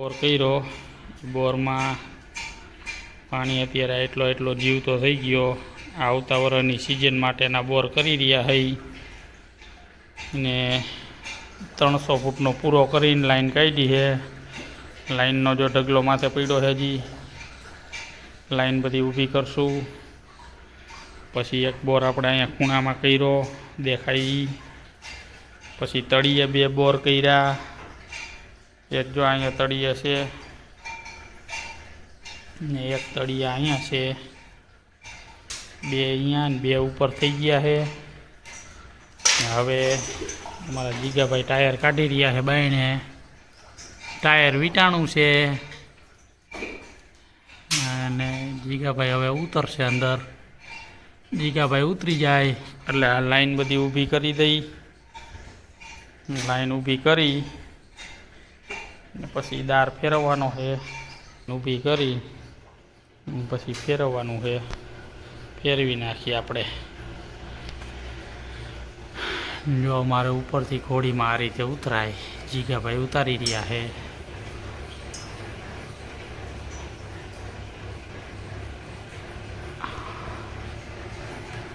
બોર કર્યો, બોરમાં પાણી અત્યારે એટલો જીવતો થઈ ગયો. આવતા વર્ષની સિઝન માટેના બોર કરી રહ્યા હઈ ને 300 ફૂટનો પૂરો કરીને લાઈન કાઢી છે. લાઈનનો જો ઢગલો માથે પડ્યો છે, હજી લાઈન બધી ઊભી કરશું. પછી એક બોર આપણે અહીંયા ખૂણામાં કર્યો દેખાય. પછી તળિયે 2 બોર કર્યા. એક જો અહીંયા તળિયે છે ને એક તળિયા અહીંયા છે. 2 અહીંયા ને 2 ઉપર થઈ ગયા છે. હવે અમારા જીગાભાઈ ટાયર કાઢી રહ્યા છે. બાયણે ટાયર વીટાણું છે અને જીગાભાઈ હવે ઉતરશે અંદર. જીગાભાઈ ઉતરી જાય એટલે આ લાઈન બધી ઊભી કરી દઈ. લાઈન ઊભી કરી ને પછી દાર ફેરવવાનો છે. ઊભી કરી પછી ફેરવવાનું છે. ફેરવી નાખીએ આપણે. જો અમારે ઉપરથી ઘોડીમાં આ રીતે ઉતરાય. જીગાભાઈ ઉતારી રહ્યા છે.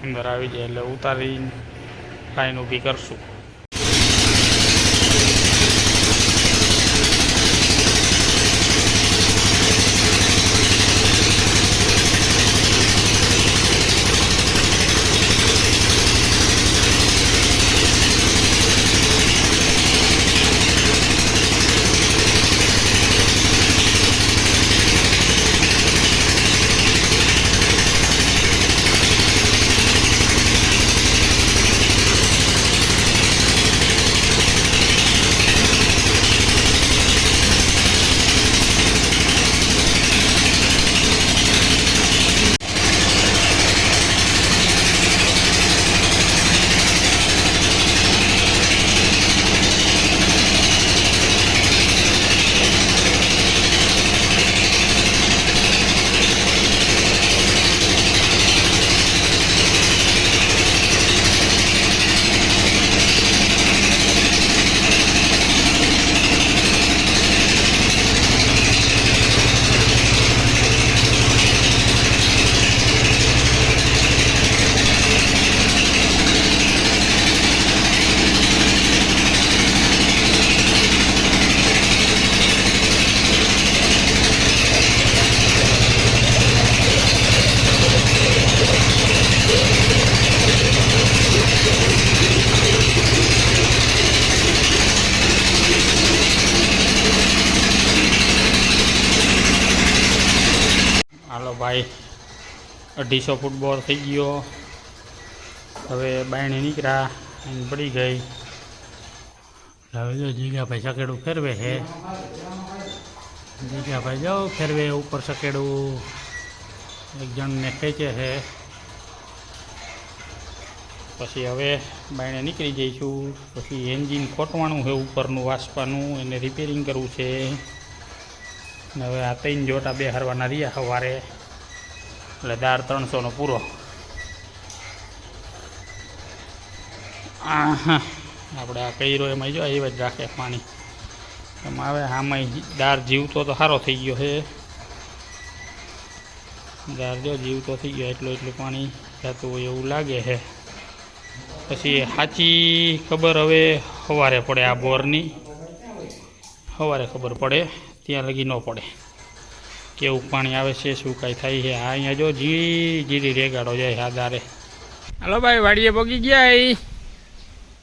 અંદર આવી જાય એટલે ઉતારી લાઈન ઊભી કરશું. હાલો ભાઈ, 250 ફૂટ બોર થઈ ગયો. હવે બાયણે નીકળ્યા અને પડી ગઈ. હવે જો જીગાભાઈ સકેડું ફેરવે છે. જીગાભાઈ જાઓ ફેરવે ઉપર સકેડું. એક જણને ખેંચે છે. પછી હવે બાયણે નીકળી જઈશું. પછી એન્જિન ખોટવાનું છે, ઉપરનું વાસવાનું, એને રિપેરિંગ કરવું છે. હવે આ 3 જોટા બેહારવાના રહ્યા સવારે એટલે દાર 300નો પૂરો. આપણે આ કર્યો એમાં જો એ જ રાખે પાણી એમાં. હવે આમાં દાર જીવતો તો સારો થઈ ગયો છે. દાર જો જીવતો થઈ ગયો એટલું પાણી જતું હોય એવું લાગે છે. પછી સાચી ખબર હવે સવારે પડે. આ બોરની સવારે ખબર પડે, ત્યાં લગી ન પડે કેવું પાણી આવે છે, શું કાંઈ થાય છે. આ અહીંયા જો જીરી રેગાડો જાય આ દારે. હાલો ભાઈ, વાડીએ પગી ગયા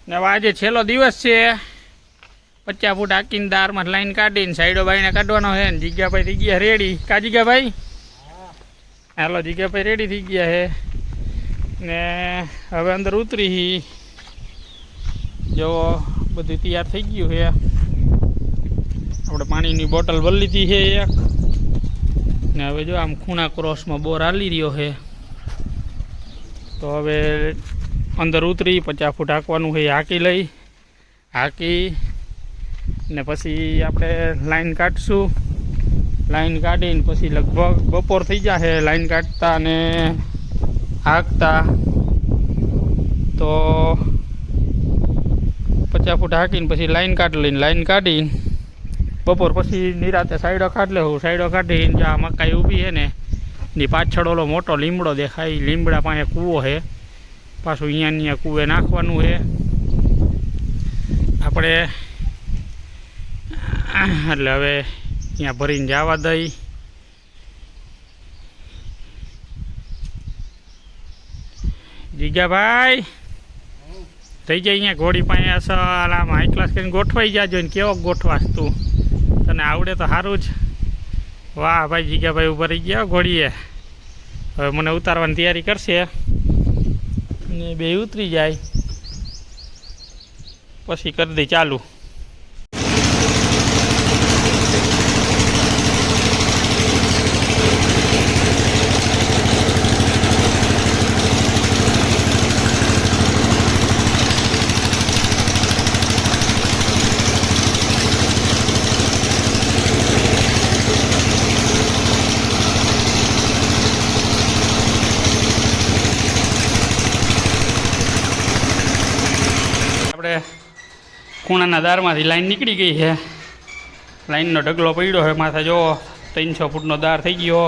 ને આજે છેલ્લો દિવસ છે. 50 ફૂટ હાકીને દારમાં લાઈન કાઢીને સાઈડો બાઈને કાઢવાનો છે ને જીગાભાઈ થઈ ગયા રેડી. કા જીગાભાઈ? હાલો, જીગાભાઈ રેડી થઈ ગયા છે ને હવે અંદર ઉતરી. જો બધું તૈયાર થઈ ગયું છે. આપણે પાણીની બોટલ ભરી લીધી છે એક ને હવે જો આમ ખૂણા ક્રોસમાં બોર હાલી રહ્યો છે. તો હવે અંદર ઉતરી 50 ફૂટ હાંકવાનું છે. હાંકી ને પછી આપણે લાઈન કાઢશું. લાઈન કાઢીને પછી લગભગ બપોર થઈ જશે લાઈન કાઢતા ને હાંકતા. તો 50 ફૂટ હાંકીને પછી લાઈન કાઢીને બપોર પછી નિરાતે સાઈડો કાઢ લેવું. સાઈડો કાઢીને જ્યાં મકાઈ ઊભી છે ને ની પાછળ ઓલો મોટો લીમડો દેખાય. લીમડા પાસે કૂવો છે. પાછું અહીંયા કૂવે નાખવાનું છે આપણે. એટલે હવે અહીંયા ભરીને જવા દઈ. જીગાભાઈ થઈ જાય અહીંયા ઘોડી પાસે અસલ આમ હાઈ ક્લાસ કરીને ગોઠવાઈ જાજો ને કેવો ગોઠવાશ તું, તને આવડે તો સારું જ. વાહ ભાઈ જીગાભાઈ ઉપર રહી ગયા ઘોડીએ. હવે મને ઉતારવાની તૈયારી કરશે ને બે ઉતરી જાય પછી કરી દઈ ચાલુ. ખૂણાના દારમાંથી લાઈન નીકળી ગઈ છે. લાઈનનો ઢગલો પડ્યો છે માથે. જો 300 ફૂટનો દાર થઈ ગયો.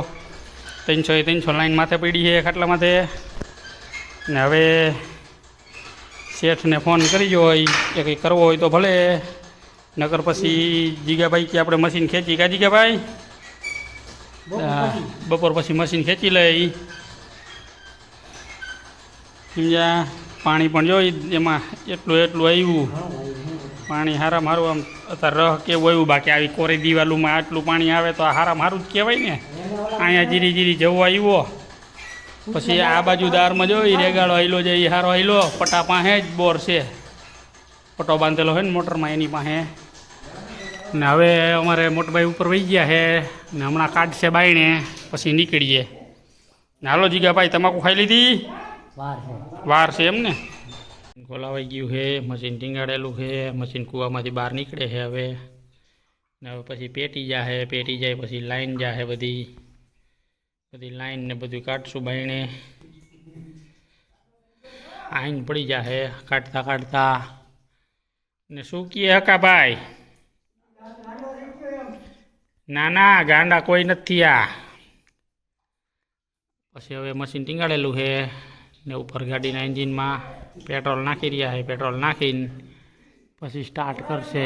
300 લાઈન માથે પડી છે ખાટલા માથે. ને હવે શેઠને ફોન કરી જો એ કંઈ કરવો હોય તો ભલે, નકર પછી જીગાભાઈ કે આપણે મશીન ખેંચી. કા જીગાભાઈ બપોર પછી મશીન ખેંચી લઈ. સમજ્યા? પાણી પણ જોઈ એમાં એટલું આવ્યું. પાણી હારામાં હારું આમ અત્યારે રહ કેવું આવ્યું. બાકી આવી કોરી દિવાલોમાં આટલું પાણી આવે તો હારામાં હારું જ કહેવાય ને. અહીંયા જીરી જીરી જવું આવ્યો. પછી આ બાજુ દારમાં જોઈ રેગાડો આવેલો છે એ હારો આવેલો. પટા પાસે જ બોર છે, પટો બાંધેલો હોય ને મોટરમાં એની પાસે. ને હવે અમારે મોટભાઈ ઉપર વહી ગયા છે ને હમણાં કાઢશે બાયણે પછી નીકળીએ. ને હાલો જીગાભાઈ તમાકુ ખાઈ લીધી? વાર છે એમ ને. ખોલાવાઈ ગયું છે, મશીન ટીંગાડેલું છે. મશીન કૂવામાંથી બહાર નીકળે છે હવે. ને હવે પછી પેટી જાહે. પેટી જાય પછી લાઈન જાહે. બધી લાઈન ને બધું કાઢશું બાયણે. આઈન પડી જાહે કાઢતા કાઢતા. ને શું કહે હકાભાઈ? ના ના ગાંડા કોઈ નથી આ. પછી હવે મશીન ટીંગાડેલું છે ને ઉપર ગાડીના એન્જિનમાં પેટ્રોલ નાખી રહ્યા છે. પેટ્રોલ નાખીને પછી સ્ટાર્ટ કરશે.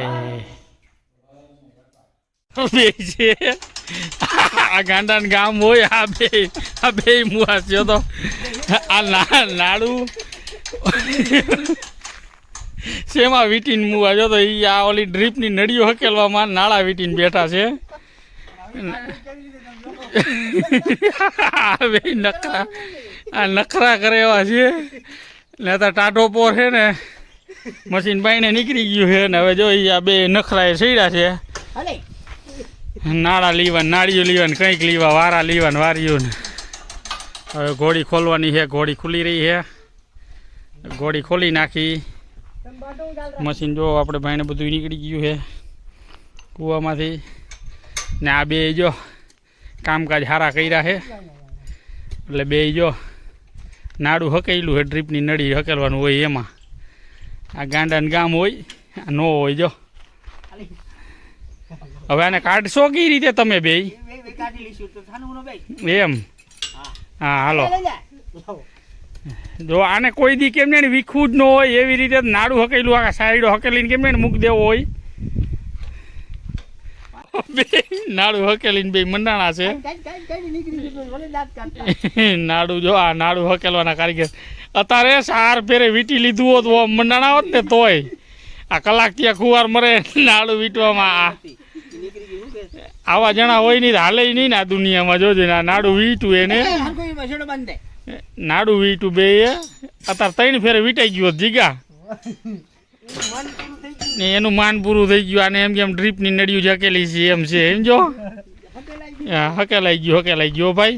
આ ગાંડાનું ગામ હોય આ બે મુઆ છે તો આ નાડું શેમાં વીટીને મુઆ જો તો એ આ ઓલી ડ્રીપની નળીઓ હકેલવામાં નાળા વીટીને બેઠા છે. નખરા કરે એવા છે ને. તો ટાઢો પોર છે ને મશીન બાઈને નીકળી ગયું છે ને હવે જો આ બે નખરાએ સડ્યા છે. નાળા લીવા નાળીઓ લીવા ને કંઈક લીવા વારા લીવા ને વારીઓ ને. હવે ઘોડી ખોલવાની છે. ઘોડી ખુલી રહી છે. ઘોડી ખોલી નાખી. મશીન જો આપણે ભાઈને બધું નીકળી ગયું છે કૂવામાંથી. ને આ બે જો કામકાજ સારા કર્યા છે. એટલે બે જો નાડું હકેલું છે. ડ્રીપની નળી હકેલવાનું હોય એમાં. આ ગાંડાનું ગામ હોય ન હોય. જો હવે આને કાઢશો કઈ રીતે તમે બે? એમ? હા હાલો. જો આને કોઈ દી કેમ ને વીખવું જ ન હોય એવી રીતે નાડું હકેલું આ સાઈડો હકેલીને કેમ ને મૂકી દેવો હોય. બે નાડું હકેલીને બે મંડાણા છે. નાડું જો આ નાડું હકેલવાના કારીગર. અત્યારે સાર ફેરે વીટી લીધું હોત તો મંડાણા હોત ને તોય આ કલાક ત્યાં ખુવાર મરે નાડું વીટવામાં. આવા જણા હોય નહીં હાલે નહીં ને આ દુનિયામાં. જોજે નાડું વીટું એને નાડું વીટું બે અત્યારે 3 ફેરે વીટાઈ ગયું જીગા ને એનું માન પૂરું થઈ ગયું. આને એમ કેમ ડ્રીપની નળિયું જકેલી છે એમ છે. એમ જો હકેલાઈ ગયો ભાઈ.